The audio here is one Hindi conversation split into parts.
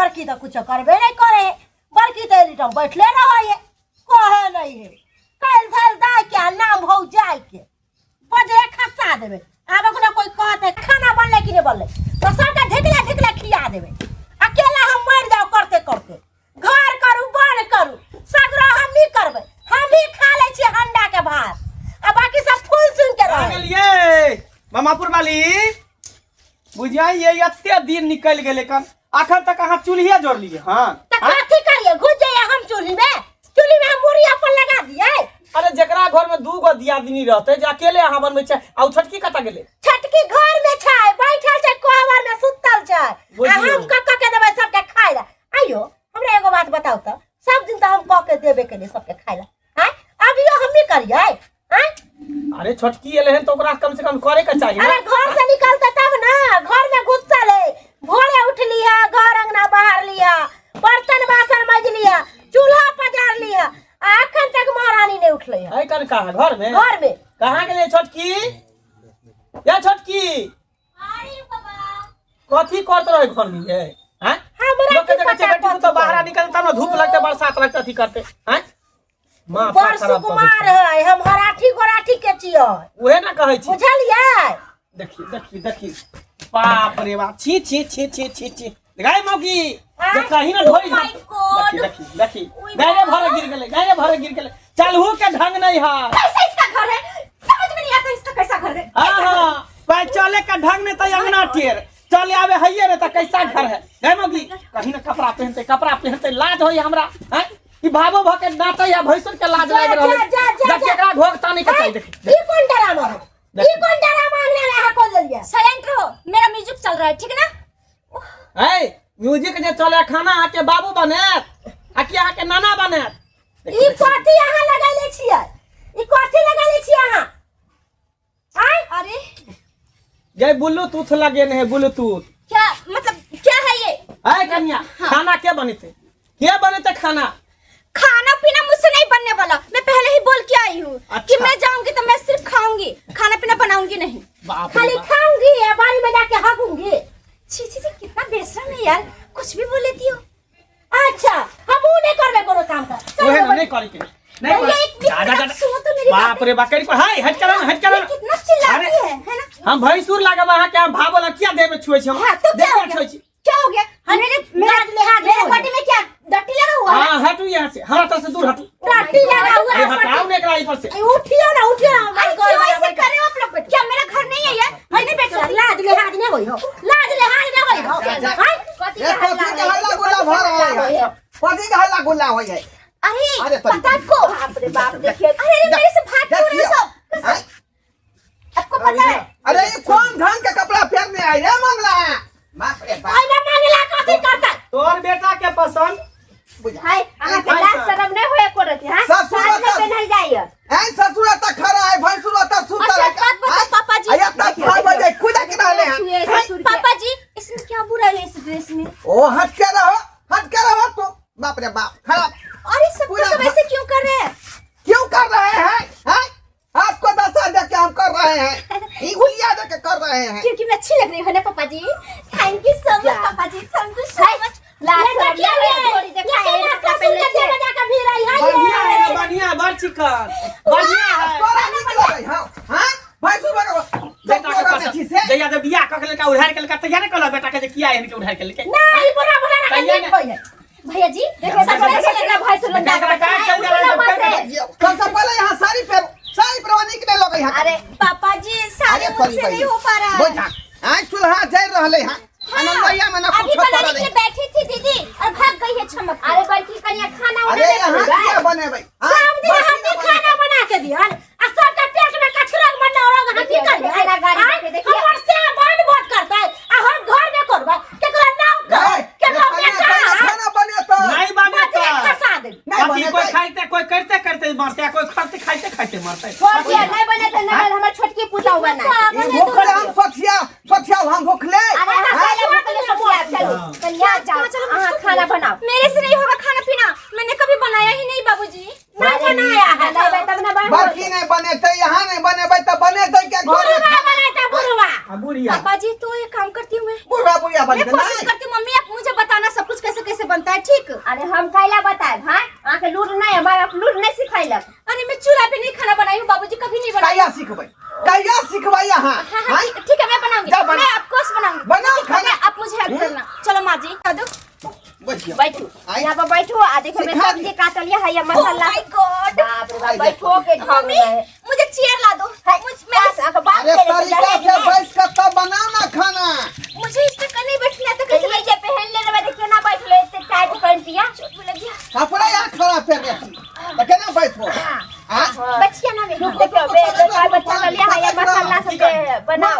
बड़की तो कुछ करबे नहीं करे, बड़की तो एनी टाइम बैठले रहे कहे नहीं है कल धल दा के नाम हो जाए के बजे खसा देबे। आब को कोई कहते खाना बनले कि नहीं बनले तो सबका ढेकला ढेकला खिया देबे। अकेला हम मर जाओ करते करते, घर करू बन करू सगरो हम ही करबे, हम ही खा ले छी अंडा के भात आ बाकी सब फूल सुन के रह गेलिए। मामापुर वाली बुझाई ये एते दिन निकल गेले कन अखन तक अहाँ चूल्हिया जोड़ लिए। हां त कथि करिए घुस जाइए हम चूल्ही में हम मुड़ी अपन लगा दिए। अरे जकरा घर में दू गो दियादनी रहते जे अकेले अहाँ बनबै छै आ छटकी कता गेले? छटकी घर में छै बैठल छै कोहबर में सुतल छै आ हम कक्का के देबै सबके खाय ला। आइयो हमरा एगो बात बताओ त सब दिन त हम क के देबे के लिए सबके खाय ला हैं अभियो हम ही करिए हैं? अरे छटकी एले हैं तो ओकरा कम से कम करे के चाहिए। अरे घर से निकलता तब ना, घर में घुसल है भोरे उठ लिया घर अंगना बाहर लिया बर्तन बासन मज लिया चूल्हा पजार लिया अखन तक महारानी नहीं उठले है। है कन कहां घर में? घर में कहां गेले छटकी? या छटकी आई बाबा कथी करत रहे घर में है? हैं हमरा लोग के देखै बेटी को तो बाहर निकलता ना धूप लगते बरसात लगते अथी करते हैं। मां बड़ सुकुमार है हम हराठी गोराठी के छियै ओहे ना कहै छी। बुझलियै? देखी देखी देखी बाप रे बाप छी छी छी छी छी छी गाय मौकी जे कहीं ना ढोई। देखी देखी देखी गाय भरे गिर गेले चलहू के ढंग नहीं है। कैसे इसका घर है समझ में नहीं आता इसका कैसा घर है? हां भाई चले का ढंग नहीं तो अंगना टेर चले आवे हइये रे त कैसा घर है? गाय मौकी कहीं ना कपड़ा पहनते लाज होई हमरा हैं ई भाबो भके नाटे या भैंसुर के लाज लाग रहल जब केकरा भोगता नहीं के चाहिए। देखी ई कौन ड्रामा है? ई कौन ड्रामा अंगना में है खोल लिया? साइलेंट रहो, मेरा म्यूजिक चल रहा है ठीक है ना? ए म्यूजिक जे चले खाना आके बाबू बनेत आ कि आके नाना बनेत। ई कथि यहां लगाइले छियै? ई कथि लगाइले छियै यहां? आय अरे ये ब्लूटूथ लगेने है ब्लूटूथ। क्या मतलब क्या है ये? है कन्या खाना क्या बनेते खाना? खाना पीना मुझसे नहीं बनने वाला, मैं पहले ही बोल के आई हूँ अच्छा। कि मैं जाऊंगी तो मैं सिर्फ खाऊंगी, खाना पीना बनाऊंगी नहीं। खाली खाऊंगी या बारी में जाके हगूंगी? छी छी छी कितना बेशरम है यार, कुछ भी बोल लेती हो। अच्छा हम नहीं करबे कोनो काम का ओहे नहीं करे के नहीं एक सुनो तो मेरी बाप रे बकरी पर हाय हट करो कितना चिल्लाती है ना? हम भैंसुर लागे वहां के हम भाबो ला क्या देबे छुए छी हम हाँ, तो क्या हो छुए गया? छी क्या हो गया? मेरे बॉडी में क्या डट्टी लगा हुआ है? हां हटू यहां से हमरा तरफ से दूर हटू। टाटी लगा हुआ अरे है हटाओ ने एकरा ऊपर से। उठियो ना अरे क्यों ऐसे कर रहे हो आप लोग? क्या मेरा घर नहीं है यार? मैं नहीं बैठ सकती। लाज लिहाज नहीं होई हो, लाज लिहाज नहीं होई हो। हाय कथी ये का कथी के हल्ला गुल्ला भर रहा है? कथी के हल्ला गुल्ला होई है? अरे तनी- पता आपको? बाप रे बाप देखिए अरे मेरे से भाग क्यों रहे हो सब? हैं? आपको पता है? अरे ये कौन ढंग के कपड़ा पहनने आई रे मंगला? बाप रे बाप। ओइ ना मांगला कथि करता? तोर बेटा के पसंद हाय अहाँ के लाज शरम नहीं होए करत है? ससुर साथ में का- पहनाई जाइए ऐ ससुर तक खड़ा है भैंसुर तक सुतल अच्छा, है। एक बात बताओ, हैं? पापा जी। अरे तक 6 बजे खुद के डाले हैं। छुए ससुर के पापा जी इसमें क्या बुरा है इस ड्रेस में? ओ हट के रहो तो बाप रे बाप खराब और इस सब सब ऐसे क्यों कर रहे हैं? क्यों कर रहे हैं? हैं? आपको 10 दे के हम कर रहे हैं, ई गुलिया दे के कर रहे हैं। क्योंकि मैं अच्छी लग रही हूँ ना पापा जी। थैंक यू सो मच पापा जी, थैंक यू सो मच। लाज शरम नहीं होए थोड़ी देखाए ससुर के देवे जाके भी रही है बढ़िया बड़ चिकन बढ़िया है। तोरा निक लगे हां हां भैंसुर बगा बेटा के पसंद जइया जब बियाह क के लेके उधार के लेके तैयार कहला बेटा के जे किया है इनके उधार के लेके नहीं बुरा बुरा ना तैयार नहीं कोई भैया जी देखो सब ऐसे लग रहा है भाई सुन बेटा का काम चल जा रहा है। सबसे पहले यहाँ साड़ी परवानी के लगे यहाँ। अरे पापा जी सारे मुझसे नहीं हो पा रहा है। बुझा आज चूल्हा जल रहले हैं आनंदैया में ना अभी कुछ बनाने कर के लिए रहे। बैठी थी दीदी और भाग गई है चमक। अरे बल्कि कन्या खाना अरे उन्हें यहाँ क्या बने भाई? शाम दिन हमने खाना बना के दिया आ सबका पेट में कचरा बना और हम की कर देखिए हमर से बंद बहुत करता है आ हम घर में करबा केकरा नाम कर केकरा बेटा खाना बने तो नहीं बने तो खसा दे नहीं बाकी बने कोई तो खाते कोई करते करते मरते कोई खाते मरते। छोड़ नहीं बने तो नल हमर छोटकी पूजा हुआ ना ये भूखले हम सोचिया हम भूखले। अरे कन्या जाओ हां खाना बनाओ मेरे से नहीं होगा खाना पीना, मैंने कभी बनाया ही नहीं बाबूजी। नहीं बनाया है नहीं तब ना बाकी नहीं बने तो यहाँ नहीं बने भाई तो बने तो क्या बुढ़वा बनाता बुढ़वा बुढ़िया पापा जी तो ये काम करती हूँ मैं बुढ़ा बुढ़िया बने कोशिश करती हूँ। मम्मी आप मुझे बताना सब कुछ कैसे बनता है ठीक। अरे हम कैला बताए हाँ आके लूट नहीं हमारा लूट नहीं सिखाइलक। अरे मैं चूल्हा पे नहीं खाना बनाई हूँ बाबूजी, कभी नहीं बनाई। कैया सिखवाई यहाँ हाँ, ठीक है मैं बनाऊंगी, जा बना। मैं आपको बनाऊंगी। बनाओ खाना। आप मुझे हेल्प करना। चलो माँ जी कर दो। बैठिए बैठो यहाँ पर बैठो आ देखो मैं सिखा सब्जी काट लिया है ये मसाला। माय गॉड, बाप रे बाप बैठो के ढंग में मुझे चेयर ला दो। बात अरे तरीका से बैठ कर तब बनाओ ना खाना। मुझे इस तक नहीं बैठना तो कैसे ये पहन लेने में देखिए ना बैठ ले इतने टाइट पहन दिया। लग गया। कपड़ा यहाँ खड़ा कर रखी तो केना बैठो बचिया ना मेरे देखो बे बेकार बच्चा का लिया है ये मसाला सब बनाओ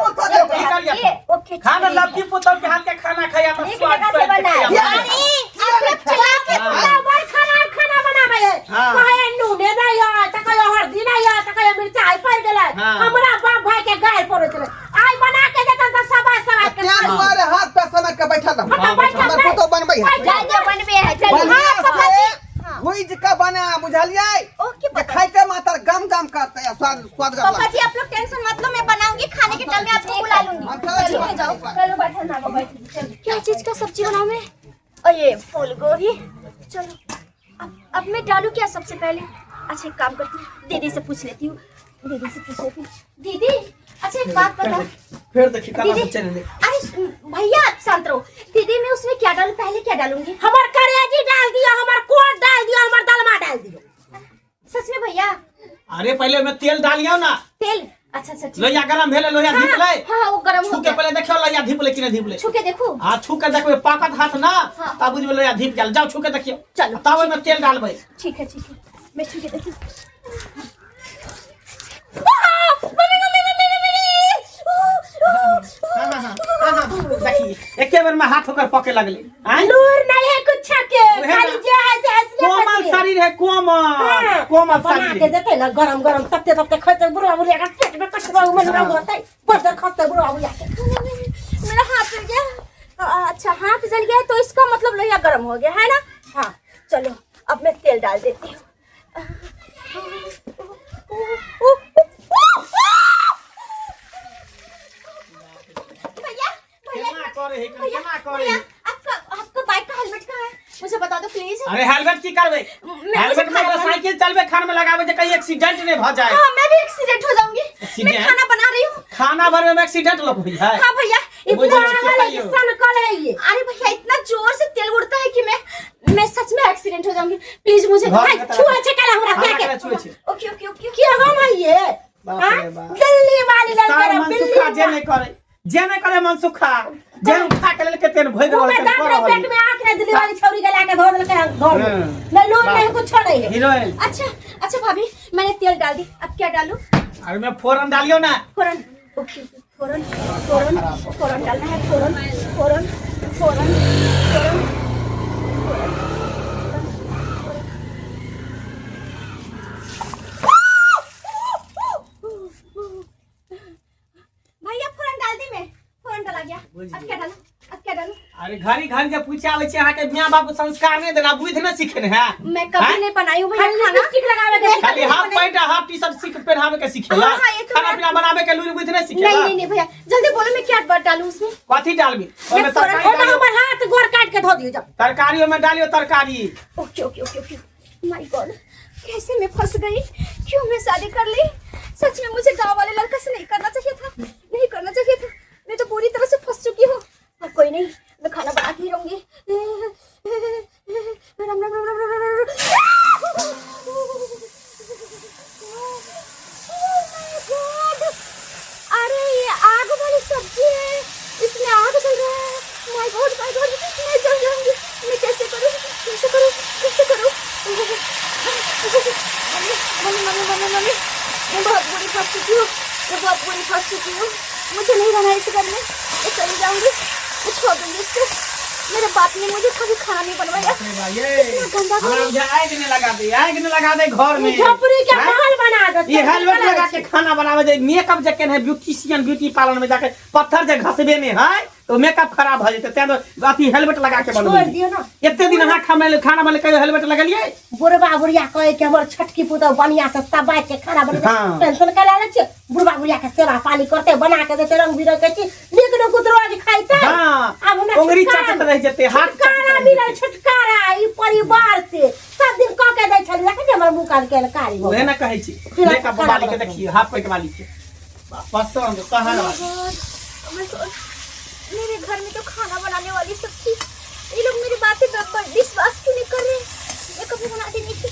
ओके खाना लड़की पुतौ के हाथ के खाना खाया तो एक स्वाद जगह से बनाया। अरे आप लोग चला के खाना बनावे है कहे नूने नहीं है त कहे हल्दी नहीं है त कहे मिर्चाई पड़ गेलै हमरा बाप भाई के गाय पड़े चले आई बना के देता त सबा के क्या तुम्हारे हाथ पे समय के बैठा दो हमर फोटो बनबै है जा बनबे है चल भुज का बना बुझलिए ओके खाइते मातर गम गम करते हैं स्वाद स्वाद पापा जी आप लोग टेंशन मत लो, मैं बनाऊंगी खाने के टाइम में आपको बुला लूंगी। चलो जाओ। चलो बैठो ना बैठो चल क्या चीज का सब्जी बनाऊं मैं? और ये फूल गोभी। चलो अब मैं डालूं क्या सबसे पहले? अच्छा एक काम करती हूँ, दीदी से पूछ लेती हूँ। दीदी अच्छा एक बात बता। फिर देखिए कहां से दीदी चले अरे भैया शांत रहो। दीदी मैं उसमें क्या डालूं? पहले क्या डालूंगी? हमर करेजी डाल दियो हमर कोट डाल दियो हमर दलमा डाल दियो। सच में भैया? अरे पहले मैं तेल डालियो ना तेल अच्छा सच में। लोहिया गरम भेले लोहिया धीप ले हाँ वो गरम हो छू के गया। पहले देखियो लोहिया धीप ले कि नहीं धीप ले छू के देखो। हां छू के देखबे पाकत हाथ ना हाँ। तब बुझबे लोहिया धीप गेल जाओ छू के देखियो चलो। तब में तेल डालबे ठीक है मैं छू के देखी। देखिए एके बार में हाथ होकर पके लगले हैं नूर नहीं है कुछ के ओहे खाली ना। जे है से असली कोमल शरीर है कोमल कोमल बना शरीर के देते ना गरम गरम तपते तपते खाते बुढ़ा बुढ़िया का पेट में कचरा मन रहा होता है बस खाते बुढ़ा बुढ़िया मेरा हाथ जल गया। अच्छा हाथ जल गया तो इसका मतलब लोहिया गर्म हो गया है ना? हाँ चलो अब मैं तेल डाल देती हूँ। भैया आपका बाइक का हेलमेट कहाँ है? मुझे बता दो प्लीज। अरे हेलमेट की करबे हेलमेट में साइकिल चलबे खान में लगावे जे कहीं एक्सीडेंट नहीं भ जाए हाँ मैं भी एक्सीडेंट हो जाऊंगी। मैं एक्सीडेंट? खाना बना रही हूँ। खाना भर में एक्सीडेंट लोग हुई है हाँ भैया मुझे इतना सिखाइए। सन कल है ये अरे भैया इतना जोर से तेल उड़ता है कि मैं सच में एक्सीडेंट हो जाऊंगी। प्लीज मुझे घर भाई के तरफ- छुए छे कला हमरा खाना के करे छुए छे ओके ओके ओके ओके। क्या हम है ये बाप हाँ? रे बाप। दिल्ली वाली सार लड़का मनसुखा जे नहीं करे मनसुखा जे उठा के लेके तेन भोग मुंह में रहल दांत रहे, पेट में आँख रहे, दिल्ली वाली छौरी के लाके धो देलकै घर में नहीं लोग नहीं कुछ छोड़े है हीरोइन अच्छा भाभी मैंने तेल डाल दी, अब क्या डालूं? अरे मैं फोरन डालियो ना फोरन ओके फोरन फोरन फोरन डालना है। फोरन फोरन फोरन फोरन भैया फोरन डाल दी मैं। फोरन डाला गया। अब क्या डालूं? अरे घरी घर के पूछे आवे छे अहाँ के मियां बाप संस्कार नहीं देना बुद्धि न सीखने है मैं कभी नहीं बनाई हूँ भैया खाली खाना। लिपस्टिक लगावे के खाली half pant half T shirt सीख पहनावे के सीखेला हाँ, ये तो खाना बात- पीना बनावे के लूरी बुद्धि नहीं सीखेला नहीं भैया जल्दी बोलो मैं क्या डालूं उसमें? कथी डालबी ओमे मैं फोरन- तरकारी डालियो हमर हाथ गोर काट के धो दियो जब तरकारियों में डालियो तरकारी okay okay okay okay my God कैसे मैं फंस गई? क्यों मैं शादी कर ली? सच में मुझे गांव वाले लड़का से नहीं करना चाहिए था। मैं तो पूरी तरह से फंस चुकी हूँ। और कोई नहीं मैं खाना बना के ही रहूंगी। अरे ये आग वाली सब्जी है, इसमें आग जल रहा है। माय गॉड मैं जल जाऊंगी। मैं कैसे करूं? मम्मी मैं बहुत बुरी फंस चुकी हूँ। मुझे नहीं रहना इस घर में। मैं चली जाऊंगी, मैं छोड़ दूंगी इसको। मेरे बाप ने मुझे कभी खाना नहीं बनवाया। गंदा आग नहीं लगा दे घर में झोपड़ी के महल बना दे ये हेलमेट लगा के खाना बनावे जे मेकअप जे केन है ब्यूटीशियन ब्यूटी पार्लर में जाके पत्थर जे घसबे में है तो मेकअप खराब भ जेते तें तो अथी हेलमेट लगा के छोड़ बनबे दियो ना एते दिन अहाँ खाना बने कहियो हेलमेट लगलिए बुढ़वा बुढ़िया कहे कि हमर छटकी पुतौ बढ़िया से सबाइ के खाना बनबे हाँ। टेंशन कला ले छ बुढ़वा बुढ़िया के सेवा पानी करते बना के देते रंग बिरंग के चीज लेकिन कुतरो आज खाइते हां अब हमरा उंगली चाटत रह जते हाथ छुटकारा मिले छुटकारा ई परिवार से सब दिन क के दै छलिए कि हमर मुंह कान के कारी हो ओहे ना कहै छी लेका बाली के देखिए हाफ पेट वाली के पसंद सहर मेरे घर में तो खाना बनाने वाली सब थी, ये लोग मेरी बातें पर विश्वास क्यों नहीं कर रहे? मैं कभी बनाती नहीं थी।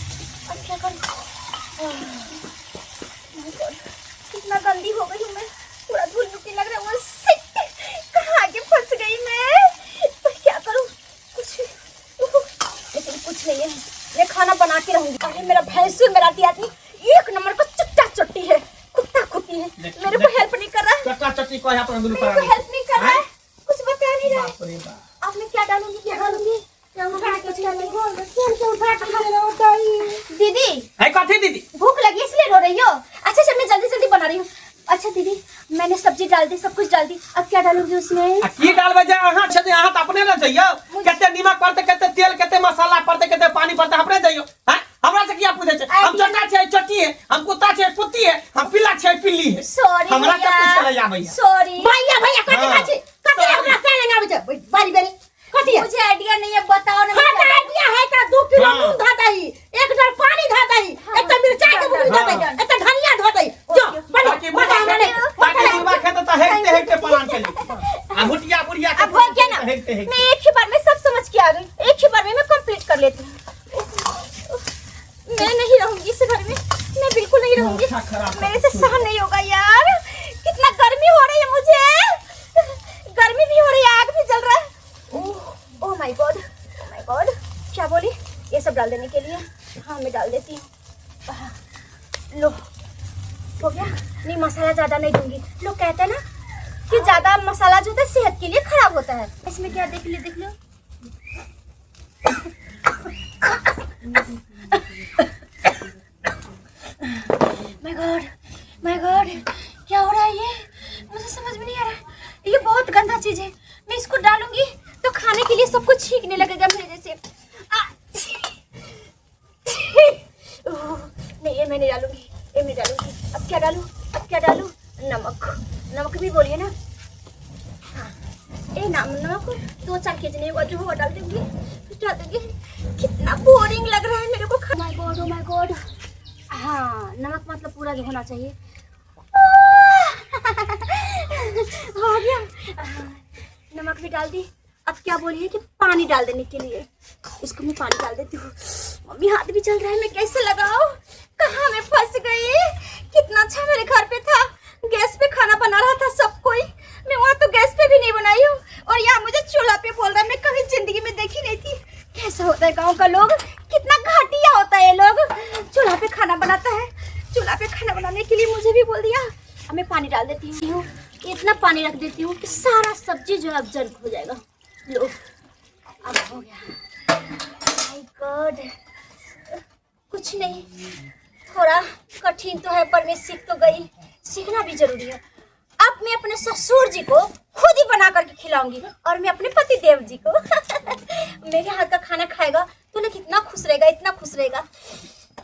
अब क्या करूं? कितना गंदी हो गई हूँ मैं, पूरा धूल मिट्टी लग रहा है मुझसे। कहाँ आके फंस गई मैं? तो क्या करूं? लेकिन कुछ नहीं है, मैं खाना बना के रहूंगी। अरे मेरा भैंसुर मेरा आदमी एक नंबर का चट्टा चट्टी है, कुत्ता कुत्ती है, मेरे को हेल्प नहीं कर रहा है। चट्टा चट्टी को यहाँ पर अंदर मेरे को हेल्प नहीं कर रहा है, कुछ बता नहीं रहा है। बाप रे बाप। अब मैं क्या डालूंगी, क्या डालूंगी? दीदी है कथी दीदी? भूख लगी इसलिए रो रही हो? अच्छा मैं जल्दी जल्दी बना रही हूँ। अच्छा दीदी मैंने सब्जी डाल दी, सब कुछ डाल दी, अब क्या डालूंगी उसमें? आ की डालबे जे अहाँ छे अहाँ त अपने न जइयो, कते नीमक पड़ते, कते तेल, कते मसाला पड़ते, कते पानी पड़ते, अपने जइयो। हैं हमरा से किया पूछे छे? हम चट्टा छे चट्टी है, हम कुत्ता छे कुत्ती है, हम पिल्ला छे पिल्ली है। सॉरी हमरा से पूछ ले जा भैया। सॉरी भैया कथि बाची कथि हमरा से ना आबे बारी बारी कथि है? मुझे आइडिया नहीं है, बताओ ना। हाँ आइडिया है का 2 किलो दूध धा दही, 1 जार पानी धा दही, एक मिर्चाई के बुकनी धा दही, एक धनिया धा दही। जो बाकी बुढ़ा मैंने खेत त हेकते पलान चली। आ भुटिया बुढ़िया अब हो गया ना, हेकते मैं एक ही बार में सब समझ के आ गई, एक ही बार में मैं कंप्लीट कर लेती हूँ। मैं नहीं रहूंगी इस घर में, मैं बिल्कुल नहीं रहूंगी, मेरे से सहन नहीं होगा यार। कितना गर्मी हो रही है मुझे, गर्मी भी हो रही है, आग भी जल रहा है। ओह माय गॉड, क्या बोली? ये सब डाल देने के लिए? हाँ मैं डाल देती हूँ। लो हो गया। नहीं मसाला ज्यादा नहीं दूंगी, लोग कहते हैं ना कि ज्यादा मसाला जो होता है सेहत के लिए खराब होता है। इसमें क्या देख लो माय गॉड क्या हो रहा है ये? मुझे समझ में नहीं आ रहा है, ये बहुत गंदा चीज है। मैं इसको डालूंगी तो खाने के लिए सब कुछ छींकने लगेगा मेरे जैसे। नहीं ये मैं नहीं डालूंगी, ये नहीं डालूंगी। अब क्या डालूं? नमक भी बोलिए ना। हाँ नमक 2-4 केजी नहीं होगा, जो होगा डाल दूंगी। कितना बोरिंग लग रहा है मेरे को। माय गॉड हाँ नमक मतलब पूरा जो होना चाहिए। हो गया, नमक भी डाल दी। अब क्या बोलिए कि पानी डाल देने के लिए, इसको मैं पानी डाल देती हूँ। मम्मी हाथ भी चल रहा है, मैं कैसे लगाऊं? कहाँ मैं फंस गई? कितना अच्छा मेरे घर पे था, गैस पे खाना बना रहा था सब कोई, मैं वहाँ तो गैस पे भी नहीं बनाई हूँ, और यहाँ मुझे चूल्हा पे बोल रहा है। मैं कभी जिंदगी में देखी नहीं थी कैसा होता है गाँव का लोग, कितना घाटिया होता है ये लोग। चूल्हा पे खाना बनाता है, चूल्हा पे खाना बनाने के लिए मुझे भी बोल दिया। अब मैं पानी डाल देती हूँ, इतना पानी रख देती हूँ कि सारा सब्जी जो है अब जल हो जाएगा। लो अब हो गया। माय गॉड कुछ नहीं, थोड़ा कठिन तो है पर मैं सीख तो गई, सीखना भी जरूरी है। अब मैं अपने ससुर जी को खुद ही बना करके खिलाऊंगी, और मैं अपने पति देव जी को मेरे हाथ का खाना खाएगा तो ना कितना खुश रहेगा, इतना खुश रहेगा,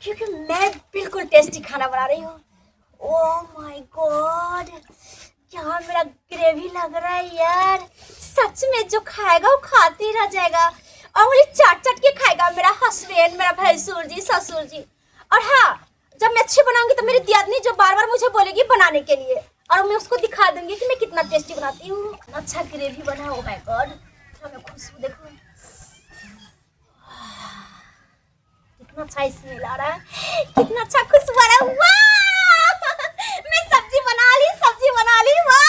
क्योंकि मैं बिल्कुल टेस्टी खाना बना रही हूँ। ओह माय गॉड क्या मेरा ग्रेवी लग रहा है यार। सच में जो खाएगा वो खाते ही रह जाएगा, और मुझे चाट के खाएगा मेरा हस्बैंड, मेरा भैंसुर जी, ससुर जी। और हाँ जब मैं अच्छी बनाऊंगी तो मेरी दियादनी जो बार बार मुझे बोलेगी बनाने के लिए, और मैं उसको दिखा दूंगी कि मैं कितना टेस्टी बनाती हूँ। अच्छा ग्रेवी बना। ओ माय गॉड मैं खुशबू देखो, कितना अच्छा स्मेल आ रहा है, कितना अच्छा खुशबू आ रहा है। वाह मैं सब्जी बना ली वाह,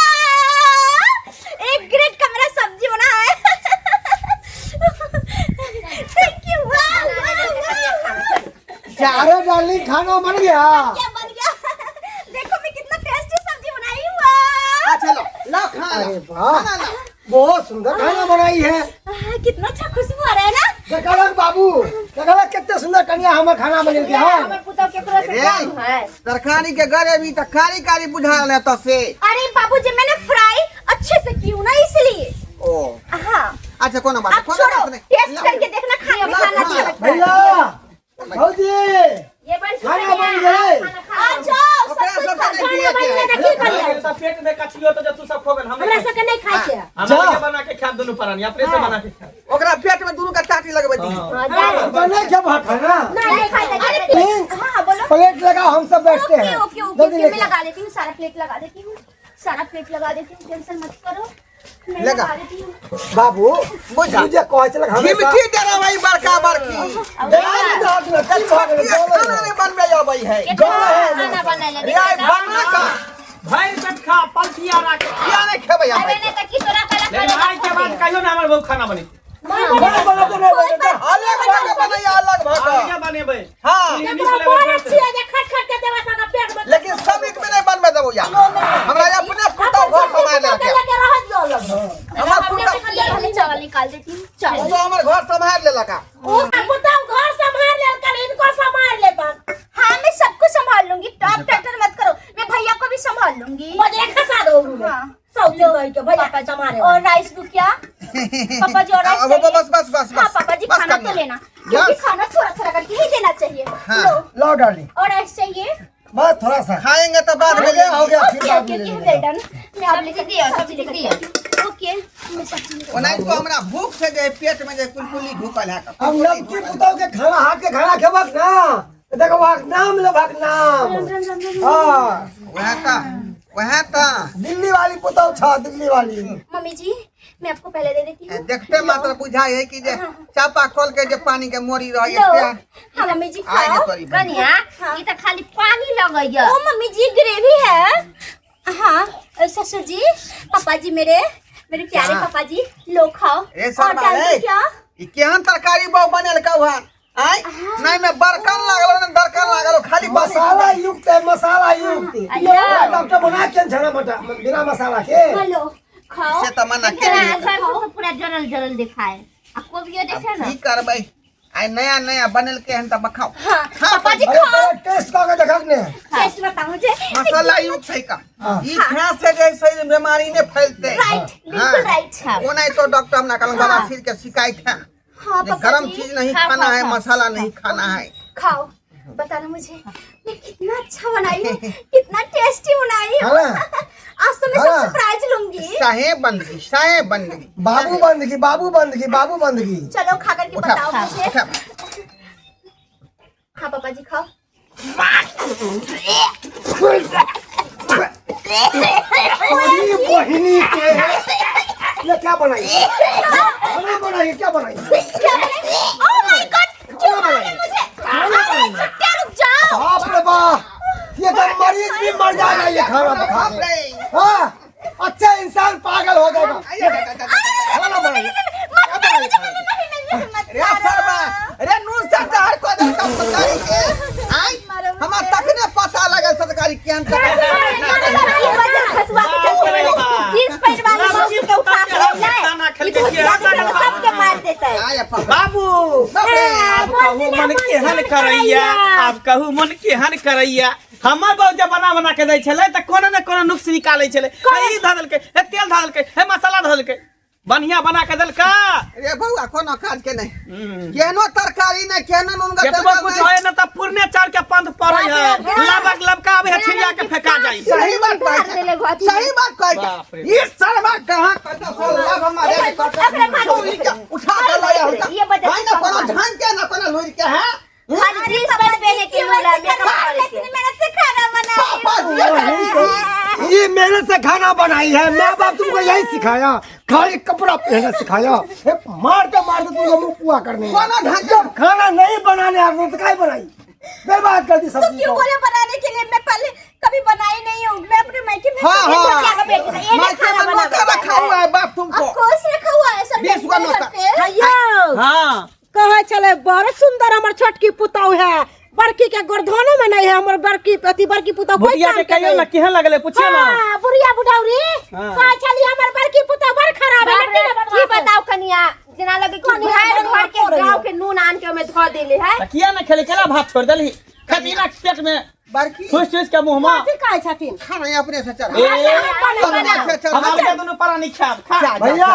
एक ग्रेट का मेरा सब्जी बना है। Thank you. वाह चारों डार्लिंग खाना बन गया। क्या बन गया? देखो मैं कितना टेस्टी सब्जी बनाई हूँ। वाह चलो लो खा लो। अरे वाह बहुत सुंदर खाना बनाई है। कितना अच्छा खुशबू आ रहा है ना। देखा बाबू, देखा कितने सुंदर कन्या हमें खाना बने दिया है। हमारे पुतौ केकरो से कम है। तरकारी के गरे भी तो कारी बुझा ले तो से। अरे बाबूजी मैंने फ्राई अच्छे से की हूँ ना इसलिए। ओ हाँ अच्छा कोनो बात अब छोड़ो, टेस्ट करके देखना खाना में खाना अच्छा लगता है। भैया भौजी ये बड़ी खाना बन गए। आ जाओ सब ओकरा कुछ सब खाना खाना दिया के बनने है। लगे। रानी अपने से बना के खा ओकरा पेट में दोनों का टाटी लगबे दी बने के भात है ना नहीं खाई हाँ बोलो प्लेट लगाओ हम सब बैठते हैं ओके ओके ओके मैं लगा देती हूँ सारा प्लेट लगा देती हूँ टेंशन मत करो मैं लगा। लगा देती हूँ बाबू बुझा। मुझे कह चल हिमकी डरा भाई बड़का बड़की खाना नहीं बनबे आबै है खाना बना ले रे बनना का भाई तक खा पलटिया राख क्या नहीं खेबै अबे नहीं तो की तोरा लेकिन आज के बाद कहियो ना हमर बहु खाना बनी अलग भाग बनाया अलग भाग क्या बनेबे हां लेकिन सब एक में नहीं बनबे देबो यार हमरा अपने पुता घर संभाल ले हमर पुता चावल निकाल देती हूँ चावल तो हमर घर संभाल ले लगा हाँ मैं सबको संभाल लूंगी आप टेंशन मत करो मैं भैया को भी संभाल लूंगी हाँ। और राइस दो क्या पापा जी और राइस अब चाहिए? बस हाँ पापा जी बस खाना करना। तो लेना क्योंकि खाना थोड़ा थोड़ा करके ही देना चाहिए हाँ। लो लो डार्लिंग और राइस चाहिए बस थोड़ा सा खाएंगे तो बाद में हो गया फिर ओके बाद ओके में ले ओके लेंगे। वेल डन मैं आप लेके दिया सब्जी लेके दिया ओके मैं सब्जी लेके ओनाइ तो हमरा भूख से जे पेट में जे कुलकुली ढुकल है अब लड़की पुतौ के खाना हाथ के खाना खेबक ना देखो वाक नाम लेबक नाम हां वह था दिल्ली वाली पुतौ छा दिल्ली वाली मम्मी जी मैं आपको पहले दे देती हूँ देखते मात्र बुझाई है कि जे चापा खोल के जे पानी के मोरी रह लो है हाँ मम्मी जी आए खाओ करी कनिया ये तो खाली पानी लगैया ओ मम्मी जी ग्रेवी है हाँ ससुर जी पापा जी मेरे प्यारे हाँ। पापा जी लो खाओ ए और सर डाल दो क्या ई केहन तरकारी बहु बनल का हुआ आई नहीं में बरकन लागल न दरकन लागल खाली बस मसाला युक्त है मसाला युक्त अच्छा। डॉक्टर बना के छना मटा बिना मसाला के हेलो खाओ से त मना के सरसों से पूरा जरल जरल दिखाए आ कोबियो देखे ना की करबै आई नया नया बनल के हन त बखाओ हाँ पापा जी अरे खाओ टेस्ट का देखक ने टेस्ट बताओ मुझे मसाला युक्त है का ई खा से जैसे बीमारी ने फैलते राइट बिल्कुल राइट वो नहीं तो डॉक्टर हमने कहला बाबा सिर के शिकायत है हाँ ये पापा गरम जी चीज नहीं खा, खाना खा, है खा। मसाला नहीं खाना है खाओ बताना मुझे मैं कितना अच्छा बनाई हूँ कितना टेस्टी बनाई हूँ हाँ। आज तो मैं हाँ। सबसे प्राइज लूंगी शाहे बंदगी बाबू बंदगी चलो खा करके उठा बताओ मुझे उठा हाँ पापा जी खाओ अरे बहिनी के ये क्या बनाई क्या बनाई ओह माय गॉड क्यों मारे मुझे अरे छुट्टियां रुक जाओ बाप रे बाप ये तो मरीज भी मर जाएगा ये खाना खा बाप के रे हाँ अच्छा इंसान पागल हो जाएगा खाना बनाइए रे सरबा रे नून सरकार को दे कम सरकारी के आई हमरा तकने पता लगे सरकारी केहन सबके मार देता है आय बाबू आप कहू मन केहन करैया आप कहू मन केहन करैया हमर बहु जब बना के दै छले त कोनो न कोनो नुक्स निकालै छले ई ध देलकै हे तेल ध देलकै हे मसाला ध देलकै बढ़िया बना के देलका रे बउआ कोनो काज के नहीं केहनो तरकारी नहीं केहनो नून का केतबो कुछ होय न त पुरने चार के पंथ पड़ै है लबक लबका आवे है छिड़िया के फेंका जाई सही बात बाप रे। ये सरबा कहां कता लाभ हमारे उठा के लाया होता ये बता भाई ना कोनो धान के ना कोनो लुई के है ये मैंने से खाना बनाई है माँ बाप तुमको यही सिखाया खाली कपड़ा पहनना सिखाया मारते तुमको मुंह पुआ करने कोनो ढंग जब खाना नहीं बनाने आते तो क्या बनाई बर्बाद कर दी सब्जी क्यों को बोले बनाने के लिए मैं पहले कभी बनाई नहीं हूँ मैं अपने मायके में हां कभी हां क्या बेटी था, ये मैं खाना के बना नौकर रखा हुआ है बाप तुमको अब कोर्स रखा हुआ है सब 20 गो नौकर। भैया हां कहे चले बड़ सुंदर हमर छोटकी पुतौ है बड़की के गोरधोने में नहीं है हमर बड़की पति बड़की पुतौ कोई बुढ़िया काम के कहियो ना केहन लगले पूछियो ना हां बुढ़िया बुढ़ौरी हाँ। कहे चली हमर बड़की पुतौ बड़ खराब है की बताओ कनिया जना लगे कि घर घर के गांव के नून आन के में धो देले है त किया ना खेले केला भात छोड़ देली खती ना पेट में बड़की ठुस ठुस के मुंह में कथी कहे छथिन खाना अपने से चल ए अपने से चल हमारे के दोनों पारा नहीं खाब खा भैया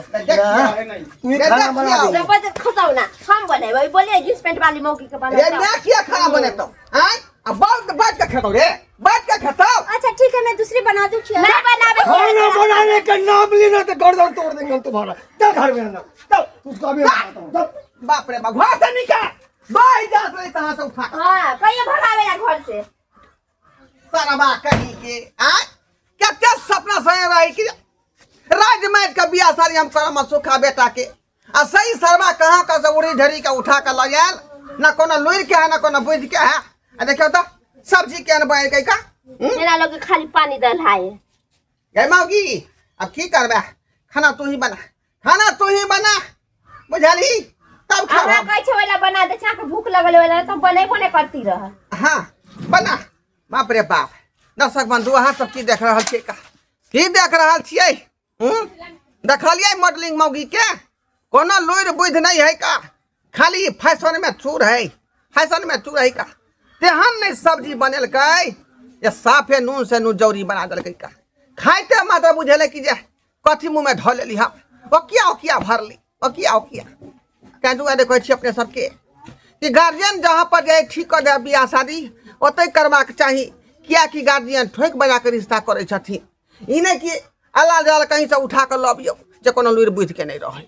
तू ये खाना बना दे जब खताओ ना हम बने भाई बोले जींस पैंट वाली मौकी के ये बना मैं क्या खाना बने तो हैं अब बैठ के खेतो रे, बैठ के खेतो। अच्छा ठीक है, मैं दूसरी बना दूं क्या? नहीं बनावे खाना बनाने का नाम लेना तो गर्दन तोड़ देंगे हम तुम्हारा। चल घर में अंदर, चल उसको अभी बताता हूँ, चल। बाप रे बाप, घर से निकाल, बाहर जा रही कहाँ से उठा हां कहिए भगावेला घर से। सरवा कहीं के क्या सपना सोए रही कि राज मैच का बिया सारी हम करम सुखा बेटा के आ सही सरवा कहाँ का से उड़ी ढरी का उठा कर लगायल ना कोनो लुइर के है ना कोनो बुझ के है। आ देखियो तो सब्जी के अनबाई के का मेरा लोग खाली पानी दलहाए। गई मौगी अब की करबे, खाना तू ही बना, खाना तू ही बना, बुझली तब हमरा खा। कह छे वाला बना दे, छा के भूख लगल वाला तो बने करती रह। हाँ बना। बाप रे बाप, दर्शक बंधु अहाँ सब की देख रहल छियै का, की देख रहल छियै? देखलियै मॉडलिंग मौगी के कोनो लुइर बुझ नहीं है का, खाली फैशन में चूर है, फैशन में चूर है का। तेहन नहीं सब्जी बनेलकै, ये साफे नून से नून जौरी बना देलकै का। खाइते मात्र बुझेले कि जे कथी मुँह में धो लेली हम, ओकिया भरली, ओकिया कह दुआ देखै छी अपने सबके कि गार्जियन जहाँ पर जाए ठीक कर दे बियाह शादी ओतै करबाक चाही, किया कि गार्जियन ठोक बजा के रिश्ता करै छथिन। ई नहीं कि अल्लाह जाल कहीं से उठा कर लबियो जे कोनो लुइर बुझ के नहीं रहे।